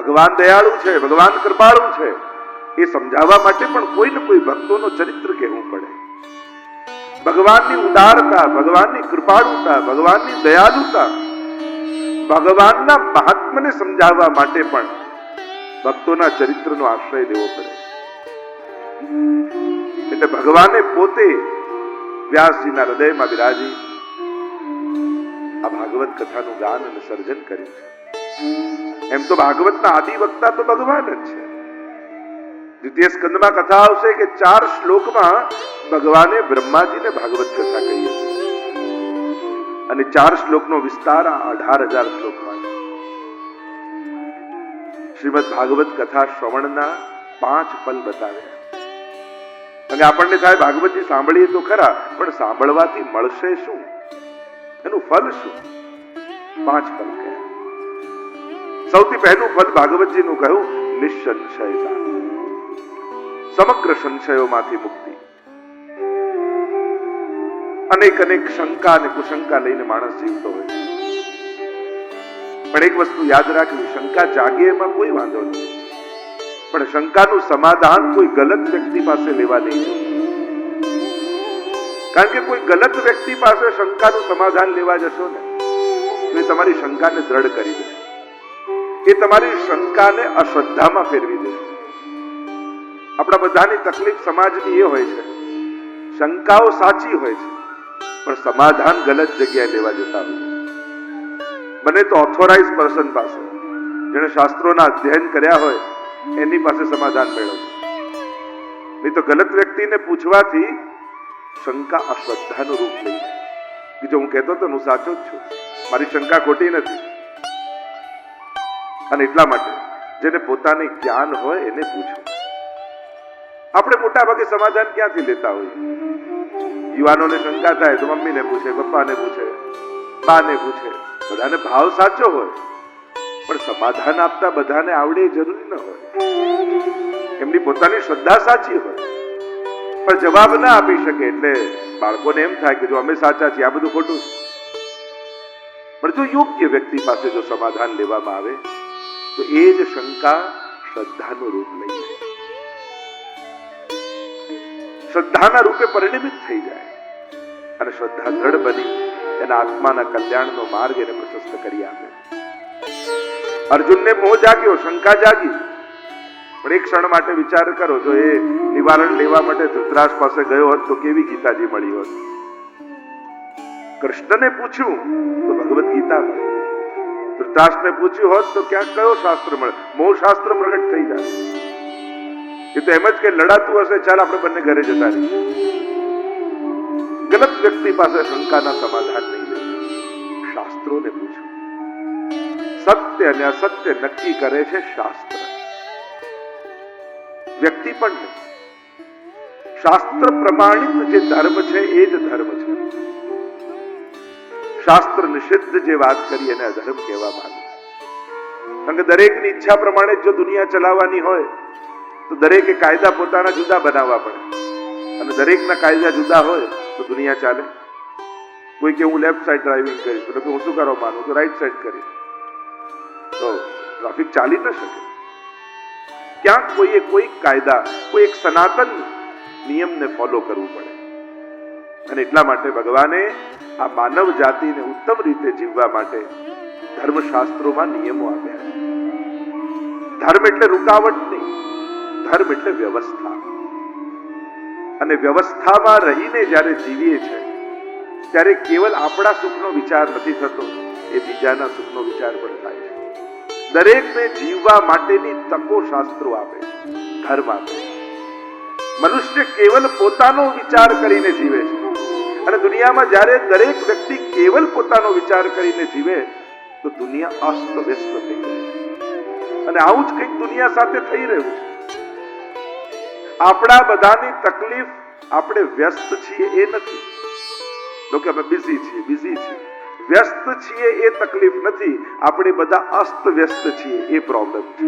ભગવાન દયાળુ છે, ભગવાન કૃપાળુ છે, એ સમજાવવા માટે પણ કોઈ ને કોઈ ભક્તોનો ચરિત્ર કહેવું પડે. ભગવાનની ઉદારતા, ભગવાનની કૃપાળુતા, ભગવાનની દયાલુતા, ભગવાનના મહાત્મને સમજાવવા માટે પણ ભક્તોના ચરિત્રનો આશ્રય લેવો પડે. એટલે ભગવાને પોતે વ્યાસજીના હૃદયમાં બિરાજી આ ભાગવત કથાનું ગાન અને સર્જન કર્યું છે. એમ તો ભાગવતના આદિ વક્તા તો ભગવાન જ છે. દ્વિતીય સ્કંદમાં કથા આવશે કે 4 શ્લોકમાં ભગવાને બ્રહ્માજીને ભાગવત કથા કહી હતી અને 4 શ્લોકનો વિસ્તાર 18,000 શ્લોકમાં છે. શ્રીમદ ભાગવત કથા શ્રવણના 5 ફલ બતાવ્યા. અને આપણને થાય ભાગવતજી સાંભળીએ તો ખરા, પણ સાંભળવાથી મળશે શું, એનું ફલ શું? 5 ફલ કહ્યા. સૌથી પહેલું ફલ ભાગવતજીનું કહ્યું નિસંશયતા, સમગ્ર સંશયોમાંથી મુક્તિ. અનેક શંકા અને કુશંકા લઈને માણસ જીવતો હોય છે, પણ એક વસ્તુ યાદ રાખવી, શંકા જાગે એમાં કોઈ વાંધો નથી, પણ શંકાનું સમાધાન કોઈ ગલત વ્યક્તિ પાસે લેવા નહીં જોઈએ. કારણ કે કોઈ ગલત વ્યક્તિ પાસે શંકાનું સમાધાન લેવા જશો ને તો એ તમારી શંકાને દ્રઢ કરી દેશે, એ તમારી શંકાને અશ્રદ્ધામાં ફેરવી દેશે. આપણા બધાની તકલીફ સમાજની એ હોય છે, શંકાઓ સાચી હોય છે પણ સમાધાન ગલત જગ્યાએ લેવા જતા હોય છે. બને તો ઓથોરાઇઝ પર્સન પાસે, જેણે શાસ્ત્રોના અધ્યયન કર્યા હોય એની પાસે સમાધાન મેળવજો. નહીં તો ગલત વ્યક્તિને પૂછવાથી શંકા અશ્રદ્ધાનું રૂપ લઈ જાય કે જો હું કહેતો તો હું સાચો જ છું, મારી શંકા ખોટી નથી. અને એટલા માટે જેને પોતાને જ્ઞાન હોય એને પૂછો. આપણે મોટા ભાગે સમાધાન ક્યાંથી લેતા હોઈએ? યુવાનોને શંકા થાય તો મમ્મીને પૂછે, પપ્પાને પૂછે, બાને પૂછે. બધાને ભાવ સાચો હોય પણ સમાધાન આપતા બધાને આવડે જરૂરી ન હોય. એમની પોતાની શ્રદ્ધા સાચી હોય પણ જવાબ ના આપી શકે, એટલે બાળકોને એમ થાય કે જો અમે સાચા છીએ, આ બધું ખોટું છે. પણ જો યોગ્ય વ્યક્તિ પાસે જો સમાધાન લેવામાં આવે તો એ જ શંકા શ્રદ્ધાનું રૂપ લઈ જાય, શ્રદ્ધાના રૂપે પરિણમિત થઈ જાય અને શ્રદ્ધા દ્રઢ બની એના આત્માના કલ્યાણનો માર્ગ એને પ્રશસ્ત કરી આપે. અર્જુનને મોહ જાગ્યો, શંકા જાગી, પણ એક ક્ષણ માટે વિચાર કરો, જો એ નિવારણ લેવા માટે ધૃતરાષ્ટ્ર પાસે ગયો હોત તો કેવી ગીતાજી મળી હોત? કૃષ્ણને પૂછ્યું તો ભગવદ ગીતા મળે, ધૃતરાષ્ટ્રને પૂછ્યું હોત તો ક્યાંક કયો શાસ્ત્ર મળે? મોહ શાસ્ત્ર પ્રગટ થઈ જાય. એ તો એમ જ કે લડાતું હશે, ચાલ આપણે બંને ઘરે જતા રહીએ. ગલત વ્યક્તિ પાસે શંકાના સમાધાન નહીં લે, શાસ્ત્રોને પૂછો. સત્ય અને અસત્ય નક્કી કરે છે શાસ્ત્ર, વ્યક્તિ પણ નહીં. શાસ્ત્ર પ્રમાણિત જે ધર્મ છે એ જ ધર્મ છે. શાસ્ત્ર નિષિદ્ધ જે વાત કરી એને અધર્મ કહેવામાં આવે. કારણ કે દરેકની ઈચ્છા પ્રમાણે જો દુનિયા ચલાવવાની હોય તો દરેકે કાયદા પોતાના જુદા બનાવવા પડે, અને દરેકના કાયદા જુદા હોય તો દુનિયા ચાલે. કોઈ કે હું લેફ્ટ સાઈડ ડ્રાઇવિંગ કરીશ તો હું શું કરવા માનું તો રાઈટ સાઈડ કરીશ, તો ટ્રાફિક ચાલી ન શકે. ક્યાંક કોઈએ કોઈ કાયદા, કોઈ એક સનાતન નિયમને ફોલો કરવું પડે. અને એટલા માટે ભગવાને આ માનવ જાતિને ઉત્તમ રીતે જીવવા માટે ધર્મશાસ્ત્રોમાં નિયમો આપ્યા છે. ધર્મ એટલે રૂકાવટ નહીં, ધર્મ એટલે વ્યવસ્થા. અને વ્યવસ્થામાં રહીને જ્યારે જીવીએ છે ત્યારે કેવલ આપણા સુખનો વિચાર નથી થતો, એ બીજાના સુખનો વિચાર પણ થાય છે. દરેકને જીવવા માટેની તકો શાસ્ત્રો આપે છે, ધર્મ આપે છે. મનુષ્ય કેવલ પોતાનો વિચાર કરીને જીવે છે, અને દુનિયામાં જ્યારે દરેક વ્યક્તિ કેવલ પોતાનો વિચાર કરીને જીવે તો દુનિયા અસ્તવ્યસ્ત થઈ જાય. અને આવું જ કંઈક દુનિયા સાથે થઈ રહ્યું છે. આપણા બધાની તકલીફ આપણે વ્યસ્ત છીએ એ નથી, લોકો અમે બિઝી છીએ, વ્યસ્ત છીએ એ તકલીફ નથી, આપણે બધા અસ્ત વ્યસ્ત છીએ એ પ્રોબ્લેમ છે.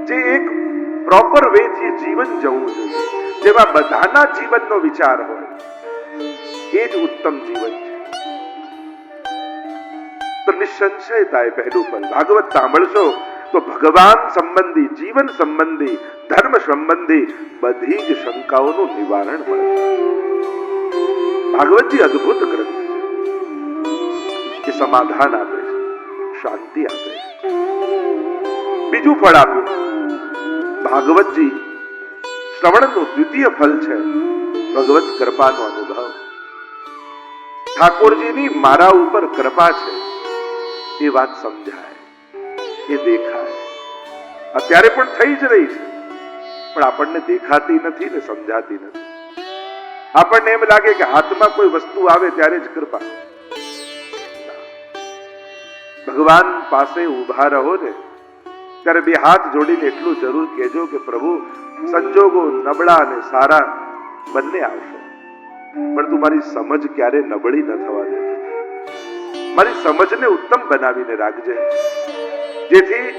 જે એક પ્રોપર વે થી જીવન જવું જોઈએ, જેમાં બધાના જીવનનો વિચાર હોય, એ જ ઉત્તમ જીવન છે. તો નિસંશયતા એ પહેલું ફળ. ભાગવત સાંભળશો તો ભગવાન સંબંધી, જીવન સંબંધી, ધર્મ સંબંધી બધી જ શંકાઓનું નિવારણ મળે. ભાગવતજી અદ્ભુત ગ્રંથ છે. એ સમાધાન આપે છે, શાંતિ આપે છે. બીજું ફળ આપ્યું ભાગવતજી શ્રવણનું દ્વિતીય ફળ છે ભગવત કૃપાનો અનુભવ. ઠાકોરજીની મારા ઉપર કૃપા છે એ વાત સમજાય, એ દેખાય. અત્યારે પણ થઈ જ રહી છે, પણ આપણને દેખાતી નથી ને સમજાતી નથી. આપણને એમ લાગે કે હાથમાં કોઈ વસ્તુ આવે ત્યારે જ કૃપા. ભગવાન પાસે ઉભા રહો ને ત્યારે બે હાથ જોડીને એટલું જરૂર કહેજો કે પ્રભુ સંજોગો નબળા અને સારા બંને આવશે, પણ તું મારી સમજ ક્યારે નબળી ન થવા દે. મારી સમજને ઉત્તમ બનાવીને રાખજે, જેથી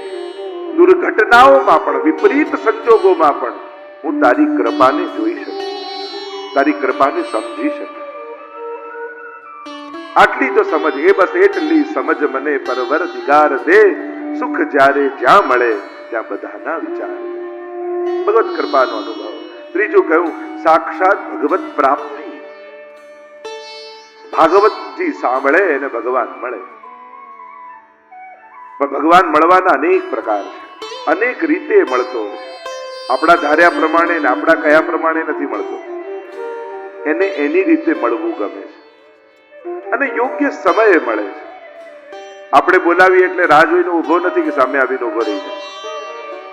દુર્ઘટનાઓમાં પણ, વિપરીત સંજોગોમાં પણ હું તારી કૃપાને જોઈ શકું, તારી કૃપાને સમજી શકું. આટલી તો સમજ, એ બસ એટલી સમજ મને પરવર દિગાર દે, સુખ જ્યારે જ્યાં મળે ત્યાં બધાના વિચાર. ભગવત કૃપાનો અનુભવ. ત્રીજું કહ્યું સાક્ષાત ભગવત પ્રાપ્તિ. ભાગવતજી સાંભળે અને ભગવાન મળે. પણ ભગવાન મળવાના અનેક પ્રકાર છે, અનેક રીતે મળતો. આપણા ધાર્યા પ્રમાણે ને આપણા કયા પ્રમાણે નથી મળતો. એને એની રીતે મળવું ગમે છે અને યોગ્ય સમયે મળે છે. આપણે બોલાવીએ એટલે રાહ જોઈને ઉભો નથી કે સામે આવીને ઉભો રહી જાય.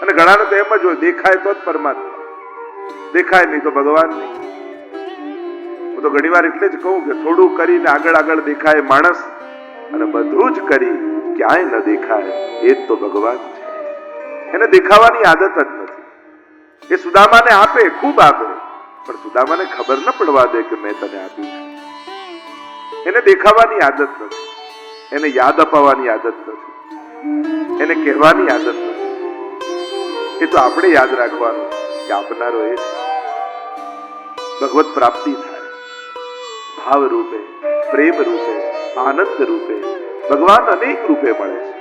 અને ઘણાને તો એમ જ હોય, દેખાય તો જ પરમાત્મા, દેખાય નહીં તો ભગવાન નહીં. હું તો ઘણી વાર એટલે જ કહું કે થોડું કરીને આગળ આગળ દેખાય માણસ, અને બધું જ કરી ક્યાંય ન દેખાય એ જ તો ભગવાન છે. એને દેખાવાની આદત જ નથી. એ સુદામાને આપે, ખૂબ આપે, પણ સુદામાને ખબર ન પડવા દે કે મેં તને આપ્યું છે. એને દેખાવાની આદત નથી, એને યાદ અપાવવાની આદત નથી, એને કહેવાની આદત નથી. એ તો આપણે યાદ રાખવાનું કે આપનારો એ છે. ભગવત પ્રાપ્તિ થાય ભાવ રૂપે, પ્રેમ રૂપે, આનંદ રૂપે. ભગવાન અનેક રૂપે મળે છે.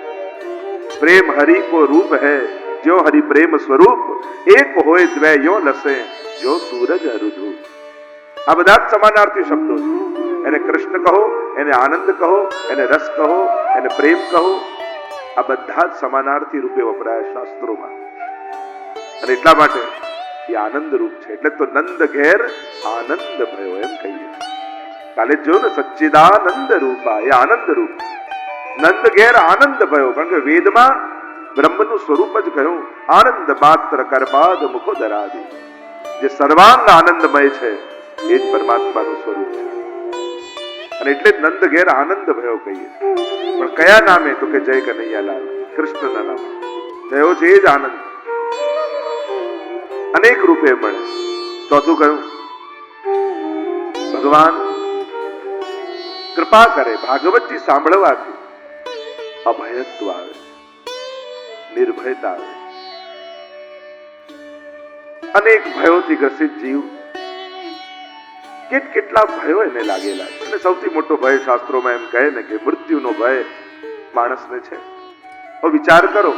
પ્રેમ હરિ કો રૂપ હૈ, જો હરિ પ્રેમ સ્વરૂપ, એક હોય દ્વય યો લસે, જો સૂરજ અરુધુ. આ બધા જ સમાનાર્થી શબ્દો છે. એને કૃષ્ણ કહો, એને આનંદ કહો, એને રસ કહો, એને પ્રેમ કહો, આ બધા જ સમાનાર્થી રૂપે વપરાય શાસ્ત્રોમાં. અને એટલા માટે એ આનંદ રૂપ છે. એટલે તો નંદ ઘેર આનંદ ભયો એમ કહીએ. કાલે જો ને સચ્ચિદાનંદ રૂપા, એ આનંદ રૂપ. નંદ ઘેર આનંદ ભયો, કારણ કે વેદમાં બ્રહ્મનું સ્વરૂપ જ કહ્યું, આનંદ માત્ર કરપાદ મુખો દરાદી. જે સર્વાંગ આનંદમય છે એ જ પરમાત્માનું સ્વરૂપ છે. અને એટલે નંદ ઘેર આનંદ ભયો કહીએ. પણ કયા નામે? તો કે જય કનૈયાલાલ, કૃષ્ણના નામે. જયો છે એ જ આનંદ, અનેક રૂપે મળે. ચોથું કહ્યું ભગવાન કૃપા કરે. ભાગવતજી સાંભળવાથી અભયત્વ આવે, નિર્ભયતા આવે. અનેક ભયોથી ગ્રસિત જીવ, કેટલા ભયો એને લાગેલા છે. અને સૌથી મોટો ભય શાસ્ત્રોમાં એમ કહે ને કે મૃત્યુનો ભય માણસને છે. હવે વિચાર કરો,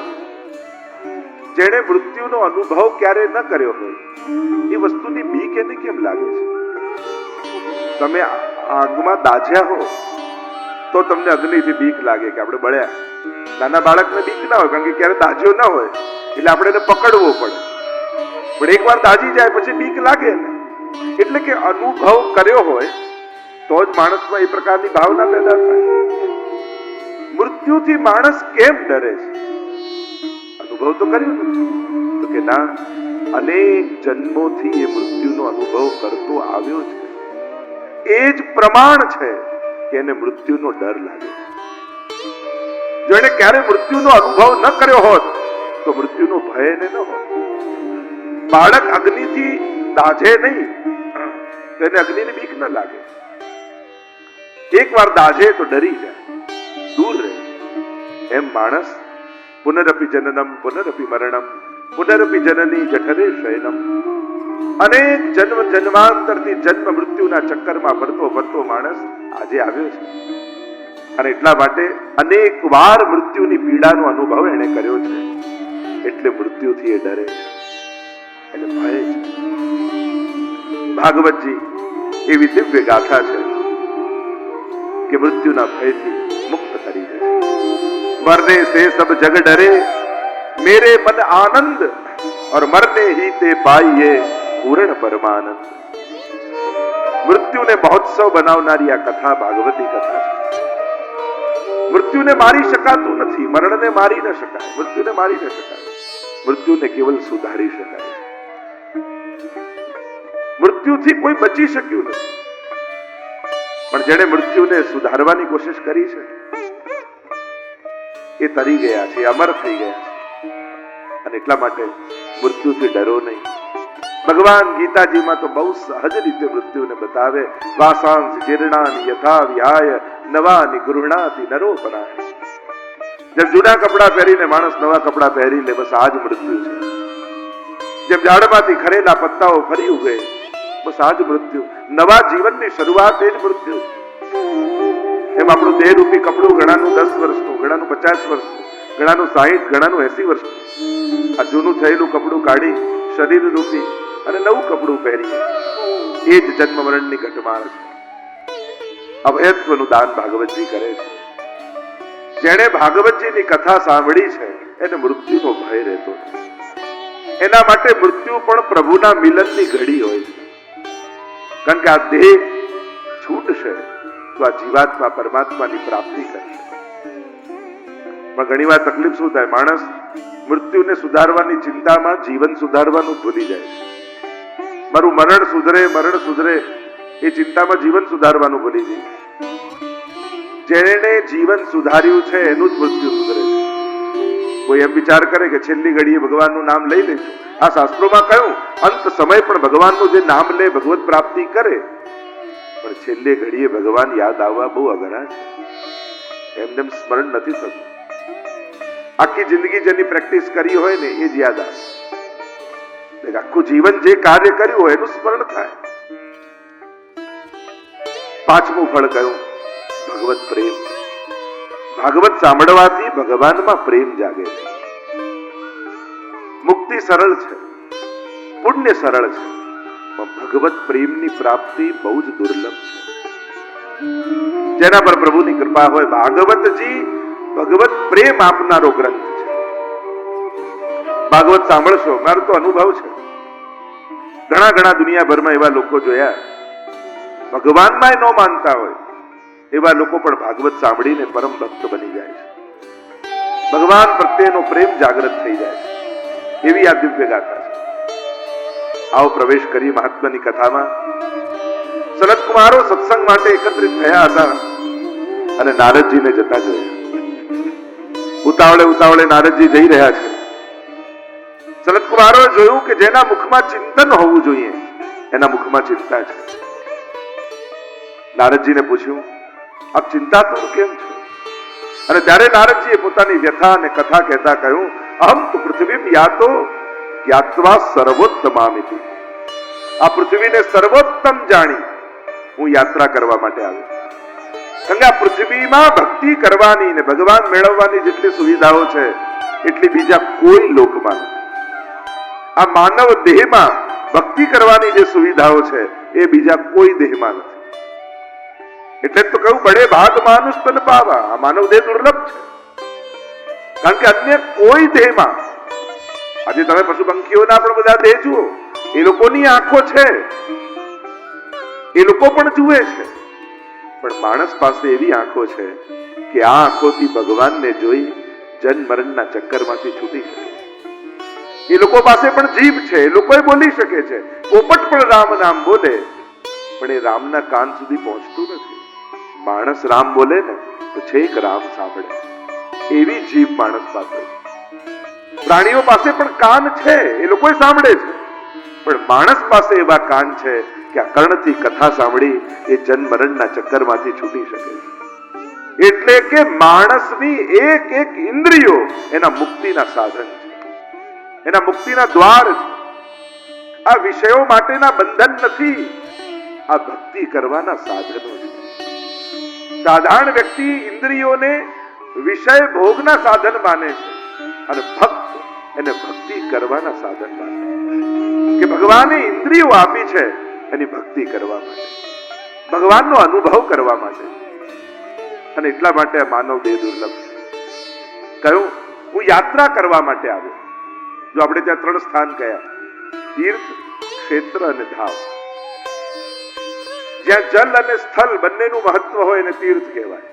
જેણે મૃત્યુનો અનુભવ ક્યારે ન કર્યો હોય એ વસ્તુની બીક એને કેમ લાગે છે? તમે આગમાં દાઝ્યા હો તો તમને અગ્નિથી બીક લાગે કે આપણે બળ્યા. નાના બાળકને બીક ના હોય, કારણ કે ક્યારે દાઝ્યો ના હોય એટલે આપણે એને પકડવો પડે. પણ એકવાર દાઝી જાય પછી બીક લાગે ને. એટલે કે અનુભવ કર્યો હોય તો જ માણસમાં એ પ્રકારની ભાવના પેદા થાય. મૃત્યુથી માણસ કેમ ડરે છે? અનુભવ તો કર્યો નથી. તો કે ના, અનેક જન્મોથી એ મૃત્યુનો અનુભવ કરતો આવ્યો છે. એ જ પ્રમાણ છે કે એને મૃત્યુનો ડર લાગે છે. જો એને ક્યારે મૃત્યુનો અનુભવ ન કર્યો હોત તો મૃત્યુનો ભય એને ન હોત. બાળક અગ્નિથી દાઝે નહીં તો એને અગ્નિની બીક ન લાગે. એકવાર દાઝે તો ડરી જાય, દૂર રહે. એમ માણસ પુનરપી જનનમ પુનરપી મરણમ પુનરપી જનની જઠરે શયનમ. અનેક જન્મ જન્માંતરથી જન્મ મૃત્યુના ચક્કરમાં ફરતો ફરતો માણસ આજે આવ્યો છે. અને એટલા માટે અનેક વાર મૃત્યુની પીડાનો અનુભવ એને કર્યો છે, એટલે મૃત્યુથી એ ડરે છે, એને ભય છે. ભાગવતજી એવી દિવ્ય ગાથા છે કે મૃત્યુના ભયથી મુક્ત કરી દે છે. મરને સે સબ જગ ડરે, મેરે મન આનંદ, और मरने ही ते पाइए पूर्ण परमानंद. મૃત્યુને મહોત્સવ બનાવનારી આ કથા ભાગવતી કથા છે. મૃત્યુને મારી શકાતું નથી, મરણને મારી ન શકાય, મૃત્યુને મારી ન શકાય, મૃત્યુને કેવલ સુધારી શકાય. મૃત્યુથી કોઈ બચી શક્યું નથી, પણ જેણે મૃત્યુને સુધારવાની કોશિશ કરી છે એ તરી ગયા છે, અમર થઈ ગયા છે. અને એટલા માટે મૃત્યુથી ડરો નહીં. ભગવાન ગીતાજીમાં તો બહુ સહજ રીતે મૃત્યુને બતાવે. વાસાંસ જીર્ણાની યથા વિહાય નવાની ગૃહણાતિ નરોપરાય. જેમ જૂના કપડા પહેરીને માણસ નવા કપડા પહેરી લે, બસ આ જ મૃત્યુ છે. જેમ ઝાડમાંથી ખરેલા પત્તાઓ ફરી ઉગે, બસ આ જ મૃત્યુ. નવા જીવનની શરૂઆત એ જ મૃત્યુ. એમ આપણું દેહરૂપી કપડું ઘણાનું 10 વર્ષનું, ઘણાનું 50 વર્ષનું, ઘણાનું 60, ઘણાનું 80 વર્ષનું. આ જૂનું થયેલું કપડું કાઢી શરીર રૂપી અને નવું કપડું પહેરીએ, એ જ જન્મ મરણની ઘટમાળ છે. અભયત્વનું દાન ભાગવતજી કરે છે. જેણે ભાગવતજીની કથા સાંભળી છે એને મૃત્યુનો ભય રહેતો નથી. એના માટે મૃત્યુ પણ પ્રભુના મિલનની ઘડી હોય છે. કારણ કે આ દેહ છૂટશે તો આ જીવાત્મા પરમાત્માની પ્રાપ્તિ કરશે. પણ ઘણી વાર તકલીફ શું થાય, માણસ મૃત્યુને સુધારવાની ચિંતામાં જીવન સુધારવાનું ભૂલી જાય છે. મારું મરણ સુધરે એ ચિંતામાં જીવન સુધારવાનું ભૂલી જાય. જેણે જીવન સુધાર્યું છે એનું જ મૃત્યુ સુધરે છે. કોઈ એમ વિચાર કરે કે છેલ્લી ઘડીએ ભગવાનનું નામ લઈ લઈશું. આ શાસ્ત્રોમાં કહ્યું અંત સમય પણ ભગવાનનું જે નામ લે ભગવત પ્રાપ્તિ કરે, પણ છેલ્લે ઘડીએ ભગવાન યાદ આવવા બહુ અઘરા છે. એમને સ્મરણ નથી થતું. આખી જિંદગી જેની પ્રેક્ટિસ કરી હોય ને એ જ યાદ આવે. આખું જીવન જે કાર્ય કર્યું હોય એનું સ્મરણ થાય. પાંચમું ફળ કયું? ભગવત પ્રેમ. ભાગવત સાંભળવાથી ભગવાનમાં પ્રેમ જાગે છે. મુક્તિ સરળ છે, પુણ્ય સરળ છે, પણ ભગવત પ્રેમની પ્રાપ્તિ બહુ જ દુર્લભ છે. જેના પર પ્રભુની કૃપા હોય. ભાગવતજી ભગવત પ્રેમ આપનારો ગ્રંથ છે. ભાગવત સાંભળશો, મારો તો અનુભવ છે. ઘણા દુનિયાભરમાં એવા લોકો જોયા, ભગવાનમાં ન માનતા હોય એવા લોકો પણ ભાગવત સાંભળીને પરમ ભક્ત બની જાય છે. ભગવાન પ્રત્યેનો પ્રેમ જાગૃત થઈ જાય છે. એવી આ દિવ્ય ગાથા છે. આવો પ્રવેશ કરી મહાત્માની કથામાં. સનત કુમારો સત્સંગ માટે એકત્રિત થયા હતા અને નારદજીને જતા જોયા. ઉતાવળે નારદજી જઈ રહ્યા છે. સનત કુમારોએ જોયું કે જેના મુખમાં ચિંતન હોવું જોઈએ એના મુખમાં ચિંતા છે. નારદજીને પૂછ્યું, આપ ચિંતાતુર કેમ છો? અને ત્યારે નારદજીએ પોતાની વ્યથા અને કથા કહેતા કહ્યું, અહમ તો પૃથ્વીમ યાતો જ્ઞાત્વા સર્વોત્તમામિતિ. આ પૃથ્વીને સર્વોત્તમ જાણી હું યાત્રા કરવા માટે આવ્યો. કારણ કે આ પૃથ્વીમાં ભક્તિ કરવાની ને ભગવાન મેળવવાની જેટલી સુવિધાઓ છે એટલી બીજા કોઈ લોકમાં નથી. આ માનવ દેહમાં ભક્તિ કરવાની જે સુવિધાઓ છે એ બીજા કોઈ દેહમાં નથી. એટલે તો કહ્યું, બડે ભાગ માનુષ તન પાવા. આ માનવ દેહ દુર્લભ છે. કારણ કે અન્ય કોઈ દેહમાં, આજે તમે પશુ પંખીઓના પણ બધા દેહ જુઓ, એ લોકોની આંખો છે, એ લોકો પણ જુએ છે, પણ માણસ પાસે એવી આંખો છે કે આ આંખોથી ભગવાનને જોઈ જન્મ મરણના ચક્કરમાંથી છૂટી શકે. એ લોકો પાસે પણ જીભ છે, એ લોકો બોલી શકે છે. પોપટ પણ રામ નામ બોલે, પણ એ રામના કાન સુધી પહોંચતું નથી. માણસ રામ બોલે ને તો છેક રામ સાંભળે, એવી જીભ માણસ પાસે. પ્રાણીઓ પાસે પણ કાન છે, એ લોકો સાંભળે છે, પણ માણસ પાસે એવા કાન છે કે આ કર્ણથી કથા સાંભળી એ જન્મ મરણના ચક્કરમાંથી છૂટી શકે છે. એટલે કે માણસની એક એક ઇન્દ્રિયો એના મુક્તિના સાધન છે, એના મુક્તિના દ્વાર છે. આ વિષયો માટેના બંધન નથી, આ ભક્તિ કરવાના સાધનો છે. સાધારણ વ્યક્તિ ઇન્દ્રિયોને વિષય ભોગના સાધન માને છે અને ભક્ત એને ભક્તિ કરવાના સાધન માને છે કે ભગવાને ઇન્દ્રિયો આપી છે એની ભક્તિ કરવા માટે, ભગવાનનો અનુભવ કરવા માટે. અને એટલા માટે આ માનવ દેહ દુર્લભ છે. કહ્યું હું યાત્રા કરવા માટે આવ્યો. જો આપણે ત્યાં 3 સ્થાન કયા, તીર્થ, ક્ષેત્ર અને ધામ. જ્યાં જલ અને સ્થળ બંનેનું મહત્વ હોય એને તીર્થ કહેવાય.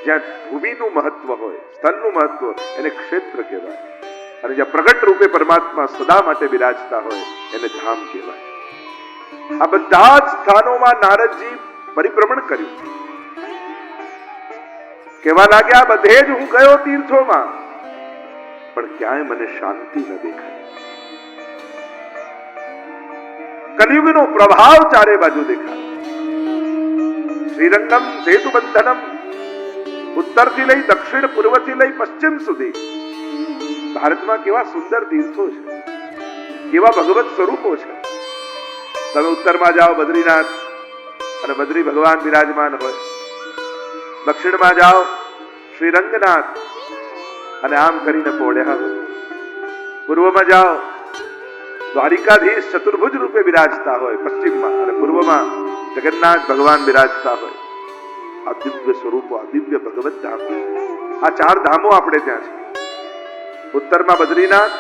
જ્યાં ભૂમિનું મહત્વ હોય, સ્થળનું મહત્વ એને ક્ષેત્ર કહેવાય. અને જ્યાં પ્રગટ રૂપે પરમાત્મા સદા માટે બિરાજતા હોય એને ધામ કહેવાય. આ બધા જ સ્થાનોમાં નારદજી પરિભ્રમણ કર્યું. કહેવા લાગ્યા બધે જ હું ગયો તીર્થોમાં, પણ ક્યાંય મને શાંતિ ન દેખાય. કલિયુગનો પ્રભાવ ચારે બાજુ દેખાય. શ્રીરંગમ સેતુ બંધનમ, ઉત્તરથી લઈ દક્ષિણ, પૂર્વથી લઈ પશ્ચિમ સુધી ભારતમાં કેવા સુંદર તીર્થો છે, કેવા ભગવત સ્વરૂપો છે. તમે ઉત્તરમાં જાઓ બદ્રીનાથ અને બદ્રી ભગવાન બિરાજમાન હોય, દક્ષિણમાં જાઓ શ્રીરંગનાથ અને આમ કરીને પોળ્યા હોય, પૂર્વમાં જાઓ દ્વારિકાધીશ ચતુર્ભુજ રૂપે બિરાજતા હોય પશ્ચિમમાં, અને પૂર્વમાં જગન્નાથ ભગવાન બિરાજતા હોય. આ દિવ્ય સ્વરૂપો, આ દિવ્ય ભગવત ધામો, આ 4 ધામો આપણે ત્યાં છે. ઉત્તરમાં બદ્રીનાથ,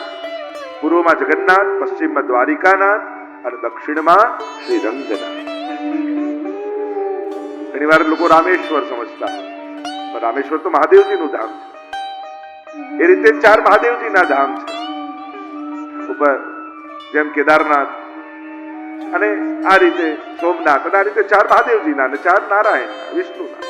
પૂર્વમાં જગન્નાથ, પશ્ચિમમાં દ્વારિકાનાથ અને દક્ષિણમાં શ્રીરંગનાથ. ઘણી વાર લોકો રામેશ્વર સમજતા હોય, પણ રામેશ્વર તો મહાદેવજીનું ધામ છે. એ રીતે 4 મહાદેવજીના ધામ છે. ઉપર જેમ કેદારનાથ અને આ રીતે સોમનાથ, અને આ રીતે 4 મહાદેવજીના અને 4 નારાયણના, વિષ્ણુના.